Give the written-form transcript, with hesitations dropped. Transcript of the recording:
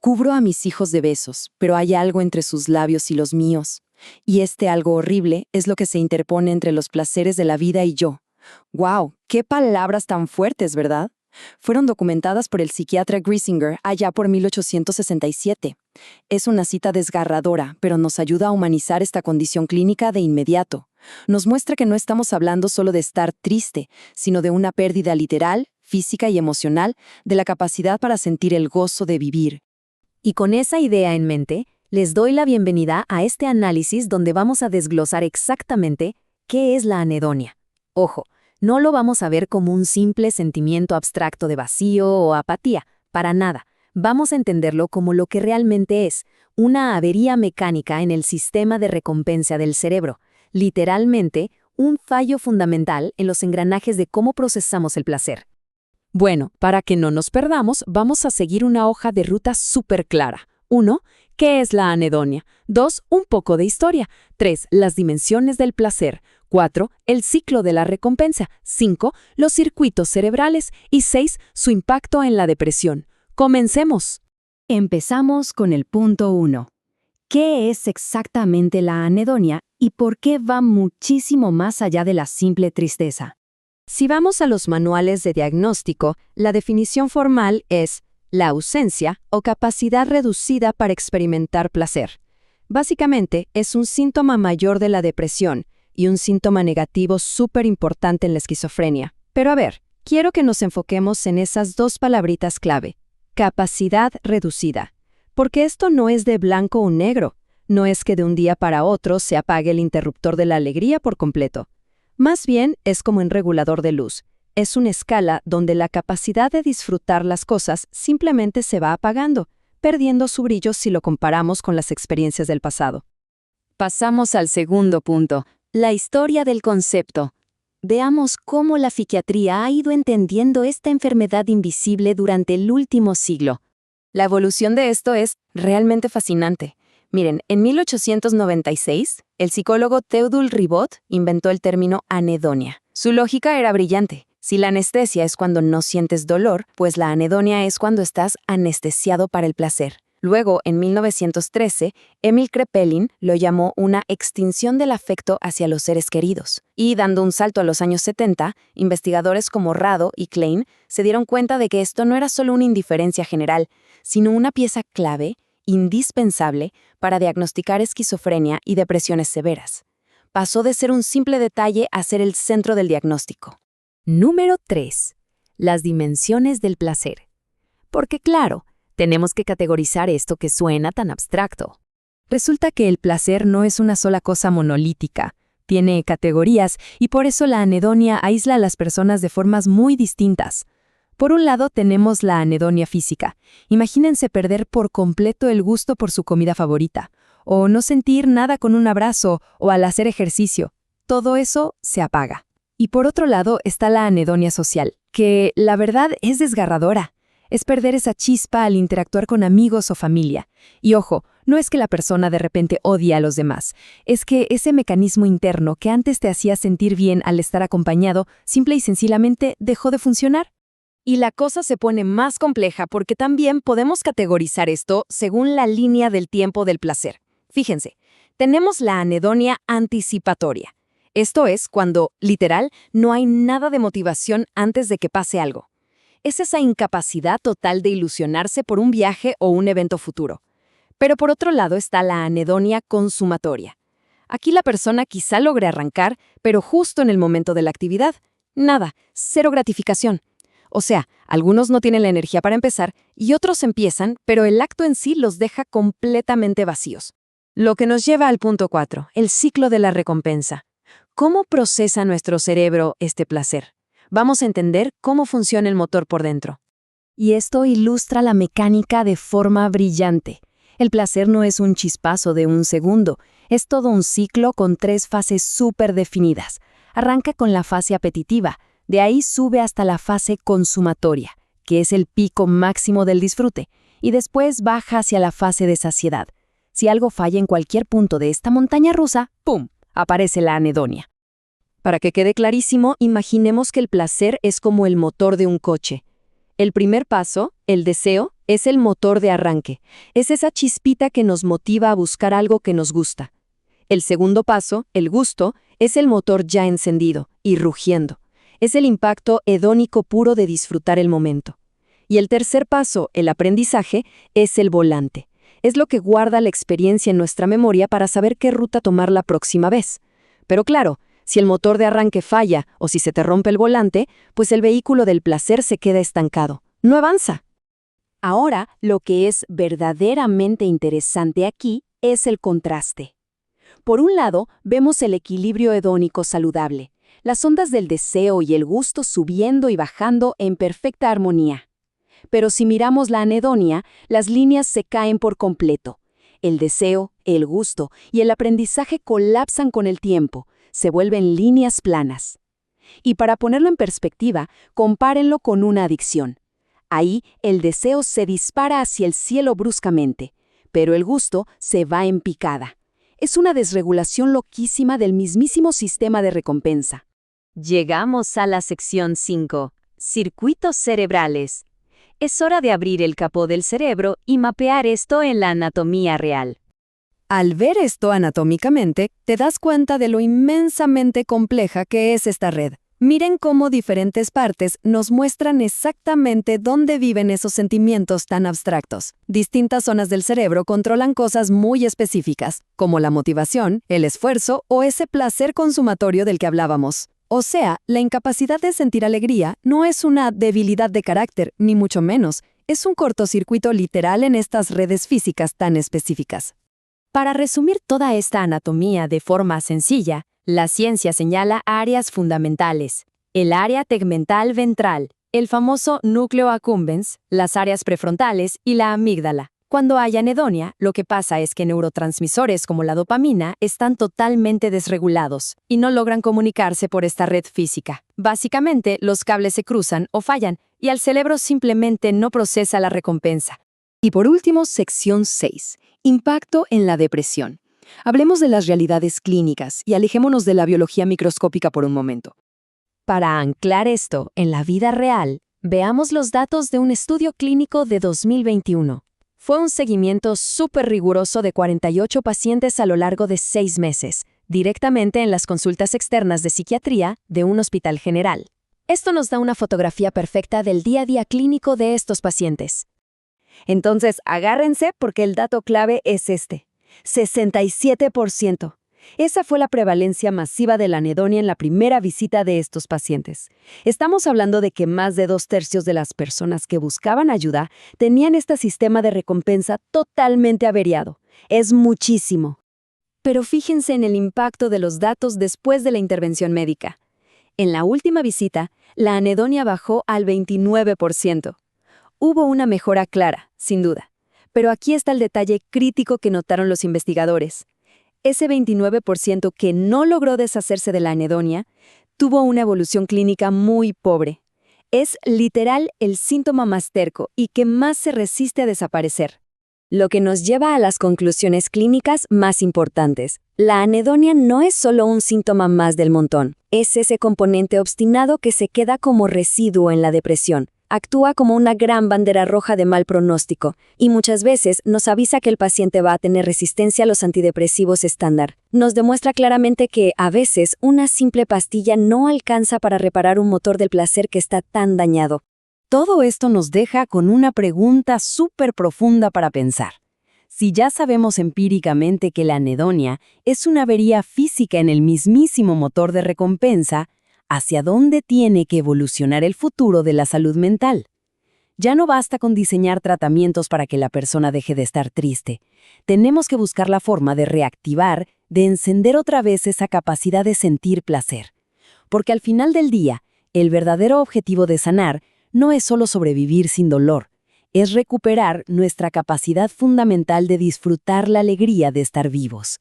Cubro a mis hijos de besos, pero hay algo entre sus labios y los míos. Y este algo horrible es lo que se interpone entre los placeres de la vida y yo. ¡Wow! ¡Qué palabras tan fuertes!, ¿verdad? Fueron documentadas por el psiquiatra Griesinger allá por 1867. Es una cita desgarradora, pero nos ayuda a humanizar esta condición clínica de inmediato. Nos muestra que no estamos hablando solo de estar triste, sino de una pérdida literal, física y emocional de la capacidad para sentir el gozo de vivir. Y con esa idea en mente, les doy la bienvenida a este análisis donde vamos a desglosar exactamente qué es la anedonia. Ojo, no lo vamos a ver como un simple sentimiento abstracto de vacío o apatía, para nada. Vamos a entenderlo como lo que realmente es, una avería mecánica en el sistema de recompensa del cerebro, literalmente un fallo fundamental en los engranajes de cómo procesamos el placer. Bueno, para que no nos perdamos, vamos a seguir una hoja de ruta súper clara. 1. ¿Qué es la anedonia? 2. Un poco de historia. 3. Las dimensiones del placer. 4. El ciclo de la recompensa. 5. Los circuitos cerebrales. Y 6. Su impacto en la depresión. ¡Comencemos! Empezamos con el punto 1. ¿Qué es exactamente la anedonia y por qué va muchísimo más allá de la simple tristeza? Si vamos a los manuales de diagnóstico, la definición formal es la ausencia o capacidad reducida para experimentar placer. Básicamente, es un síntoma mayor de la depresión y un síntoma negativo súper importante en la esquizofrenia. Pero a ver, quiero que nos enfoquemos en esas dos palabritas clave, capacidad reducida. Porque esto no es de blanco o negro, no es que de un día para otro se apague el interruptor de la alegría por completo. Más bien es como un regulador de luz. Es una escala donde la capacidad de disfrutar las cosas simplemente se va apagando, perdiendo su brillo si lo comparamos con las experiencias del pasado. Pasamos al segundo punto, la historia del concepto. Veamos cómo la psiquiatría ha ido entendiendo esta enfermedad invisible durante el último siglo. La evolución de esto es realmente fascinante. Miren, en 1896, el psicólogo Theodule Ribot inventó el término anedonia. Su lógica era brillante. Si la anestesia es cuando no sientes dolor, pues la anedonia es cuando estás anestesiado para el placer. Luego, en 1913, Emil Kraepelin lo llamó una extinción del afecto hacia los seres queridos. Y dando un salto a los años 70, investigadores como Rado y Klein se dieron cuenta de que esto no era solo una indiferencia general, sino una pieza clave, indispensable, para diagnosticar esquizofrenia y depresiones severas. Pasó de ser un simple detalle a ser el centro del diagnóstico. Número 3. Las dimensiones del placer. Porque claro, tenemos que categorizar esto que suena tan abstracto. Resulta que el placer no es una sola cosa monolítica, tiene categorías y por eso la anedonia aísla a las personas de formas muy distintas. Por un lado tenemos la anedonia física. Imagínense perder por completo el gusto por su comida favorita, o no sentir nada con un abrazo o al hacer ejercicio. Todo eso se apaga. Y por otro lado está la anedonia social, que la verdad es desgarradora. Es perder esa chispa al interactuar con amigos o familia. Y ojo, no es que la persona de repente odie a los demás, es que ese mecanismo interno que antes te hacía sentir bien al estar acompañado, simple y sencillamente dejó de funcionar. Y la cosa se pone más compleja porque también podemos categorizar esto según la línea del tiempo del placer. Fíjense, tenemos la anedonia anticipatoria. Esto es cuando, literal, no hay nada de motivación antes de que pase algo. Es esa incapacidad total de ilusionarse por un viaje o un evento futuro. Pero por otro lado está la anedonia consumatoria. Aquí la persona quizá logre arrancar, pero justo en el momento de la actividad, nada, cero gratificación. O sea, algunos no tienen la energía para empezar y otros empiezan, pero el acto en sí los deja completamente vacíos. Lo que nos lleva al punto 4, el ciclo de la recompensa. ¿Cómo procesa nuestro cerebro este placer? Vamos a entender cómo funciona el motor por dentro. Y esto ilustra la mecánica de forma brillante. El placer no es un chispazo de un segundo, es todo un ciclo con 3 fases súper definidas. Arranca con la fase apetitiva. De ahí sube hasta la fase consumatoria, que es el pico máximo del disfrute, y después baja hacia la fase de saciedad. Si algo falla en cualquier punto de esta montaña rusa, ¡pum!, aparece la anedonia. Para que quede clarísimo, imaginemos que el placer es como el motor de un coche. El primer paso, el deseo, Es el motor de arranque. Es esa chispita que nos motiva a buscar algo que nos gusta. El segundo paso, el gusto, es el motor ya encendido y rugiendo. Es el impacto hedónico puro de disfrutar el momento. Y el tercer paso, el aprendizaje, es el volante. Es lo que guarda la experiencia en nuestra memoria para saber qué ruta tomar la próxima vez. Pero claro, si el motor de arranque falla o si se te rompe el volante, pues el vehículo del placer se queda estancado. No avanza. Ahora, lo que es verdaderamente interesante aquí es el contraste. Por un lado, vemos el equilibrio hedónico saludable, las ondas del deseo y el gusto subiendo y bajando en perfecta armonía. Pero si miramos la anedonia, las líneas se caen por completo. El deseo, el gusto y el aprendizaje colapsan con el tiempo, se vuelven líneas planas. Y para ponerlo en perspectiva, compárenlo con una adicción. Ahí el deseo se dispara hacia el cielo bruscamente, pero el gusto se va en picada. Es una desregulación loquísima del mismísimo sistema de recompensa. Llegamos a la sección 5, circuitos cerebrales. Es hora de abrir el capó del cerebro y mapear esto en la anatomía real. Al ver esto anatómicamente, te das cuenta de lo inmensamente compleja que es esta red. Miren cómo diferentes partes nos muestran exactamente dónde viven esos sentimientos tan abstractos. Distintas zonas del cerebro controlan cosas muy específicas, como la motivación, el esfuerzo o ese placer consumatorio del que hablábamos. O sea, la incapacidad de sentir alegría no es una debilidad de carácter, ni mucho menos. Es un cortocircuito literal en estas redes físicas tan específicas. Para resumir toda esta anatomía de forma sencilla, la ciencia señala áreas fundamentales: el área tegmental ventral, el famoso núcleo accumbens, las áreas prefrontales y la amígdala. Cuando hay anedonia, lo que pasa es que neurotransmisores como la dopamina están totalmente desregulados y no logran comunicarse por esta red física. Básicamente, los cables se cruzan o fallan y el cerebro simplemente no procesa la recompensa. Y por último, sección 6. Impacto en la depresión. Hablemos de las realidades clínicas y alejémonos de la biología microscópica por un momento. Para anclar esto en la vida real, veamos los datos de un estudio clínico de 2021. Fue un seguimiento súper riguroso de 48 pacientes a lo largo de 6 meses, directamente en las consultas externas de psiquiatría de un hospital general. Esto nos da una fotografía perfecta del día a día clínico de estos pacientes. Entonces, agárrense porque el dato clave es este: 67%. Esa fue la prevalencia masiva de la anedonia en la primera visita de estos pacientes. Estamos hablando de que más de 2/3 de las personas que buscaban ayuda tenían este sistema de recompensa totalmente averiado. Es muchísimo. Pero fíjense en el impacto de los datos después de la intervención médica. En la última visita, la anedonia bajó al 29%. Hubo una mejora clara, sin duda. Pero aquí está el detalle crítico que notaron los investigadores. Ese 29% que no logró deshacerse de la anedonia tuvo una evolución clínica muy pobre. Es literal el síntoma más terco y que más se resiste a desaparecer. Lo que nos lleva a las conclusiones clínicas más importantes. La anedonia no es solo un síntoma más del montón. Es ese componente obstinado que se queda como residuo en la depresión. Actúa como una gran bandera roja de mal pronóstico y muchas veces nos avisa que el paciente va a tener resistencia a los antidepresivos estándar. Nos demuestra claramente que, a veces, una simple pastilla no alcanza para reparar un motor del placer que está tan dañado. Todo esto nos deja con una pregunta súper profunda para pensar. Si ya sabemos empíricamente que la anedonia es una avería física en el mismísimo motor de recompensa, ¿hacia dónde tiene que evolucionar el futuro de la salud mental? Ya no basta con diseñar tratamientos para que la persona deje de estar triste. Tenemos que buscar la forma de reactivar, de encender otra vez esa capacidad de sentir placer. Porque al final del día, el verdadero objetivo de sanar no es solo sobrevivir sin dolor, es recuperar nuestra capacidad fundamental de disfrutar la alegría de estar vivos.